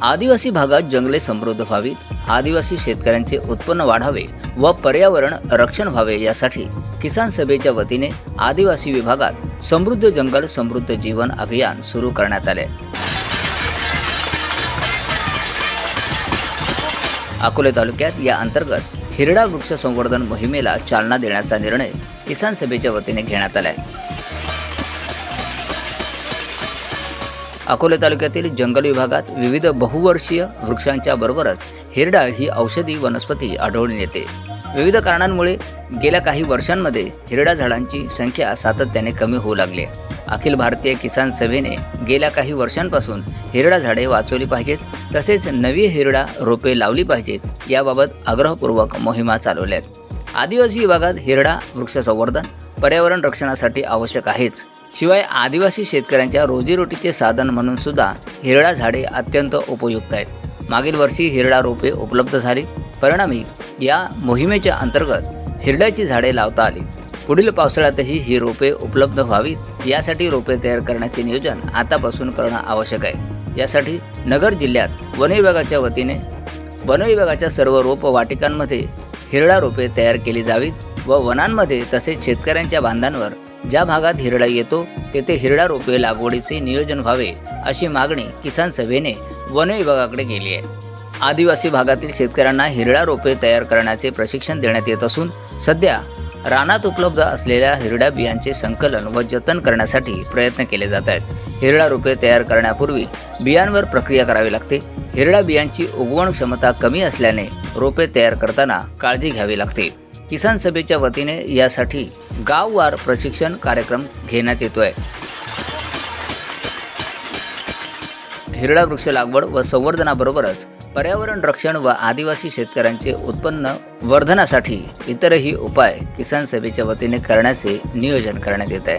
आदिवासी भागात जंगले समृद्ध व्हावीत, आदिवासी शेतकऱ्यांचे उत्पन्न वाढावे व पर्यावरण रक्षण व्हावे यासाठी किसान सभेच्या वतीने आदिवासी विभागात समृद्ध जंगल समृद्ध जीवन अभियान सुरू करण्यात आले। अकोले तालुक्यात या अंतर्गत हिरडा वृक्ष संवर्धन मोहिमेला चालना देण्याचा निर्णय किसान सभेच्या वतीने घेण्यात आला आहे। अकोले तालुक्यातील जंगल विभागात विविध बहुवर्षीय वृक्षांच्या बरोबरच हिरडा ही औषधी वनस्पती आढळून येते। विविध कारणांमुळे गेल्या काही वर्षांमध्ये हिरडा झाडांची संख्या सातत्याने कमी होऊ लागली आहे। अखिल भारतीय किसान सभेने गेल्या काही वर्षांपासून हिरडा झाडे वाचवली पाहिजेत, तसेच नवी हिरडा रोपे लावली पाहिजेत याबाबत आग्रहपूर्वक मोहिमा चालवल्या आहेत। आदिवासी विभागात हिरडा वृक्ष संवर्धन पर्यावरण रक्षणासाठी आवश्यक आहेच, शिवाय आदिवासी शेतकऱ्यांच्या रोजीरोटीचे साधन म्हणून सुद्धा हिरडा झाडे अत्यंत उपयुक्त आहेत। मागील वर्षी हिरडा रोपे उपलब्ध झाली, परिणामी या मोहिमेच्या अंतर्गत हिरड्याची झाडे लावता आली। पुढील पावसाळ्यातही ही रोपे उपलब्ध व्हावीत यासाठी रोपे तयार करण्याचे नियोजन आतापासून करणं आवश्यक आहे। यासाठी नगर जिल्ह्यात वन विभागाच्या वतीने वन विभागाच्या सर्व रोप वाटिकांमध्ये हिरडा रोपे तयार केली जावीत व वनांमध्ये तसेच शेतकऱ्यांच्या बांधांवर ज्या भागात हिरडा येतो तेथे हिरडा रोपे लागवडीचे नियोजन व्हावे अशी मागणी किसान सभेने वन विभागाकडे केली आहे। आदिवासी भागातील शेतकऱ्यांना हिरडा रोपे तयार करण्याचे प्रशिक्षण देण्यात येत असून सध्या रानात उपलब्ध असलेल्या हिरडा बियांचे संकलन व जतन करण्यासाठी प्रयत्न केले जात आहेत। हिरडा रोपे तयार करण्यापूर्वी बियांवर प्रक्रिया करावी लागते। हिरडा बियांची उगवण क्षमता कमी असल्याने रोपे तयार करताना काळजी घ्यावी लागते। किसान सभेच्या वतीने यासाठी गाववार प्रशिक्षण कार्यक्रम घेण्यात येतोय। हिरडा वृक्ष लागवड व संवर्धनाबरोबरच पर्यावरण रक्षण व आदिवासी शेतकऱ्यांचे उत्पन्न वर्धनासाठी इतरही उपाय किसान सभेच्या वतीने करण्याचे नियोजन करण्यात येत आहे।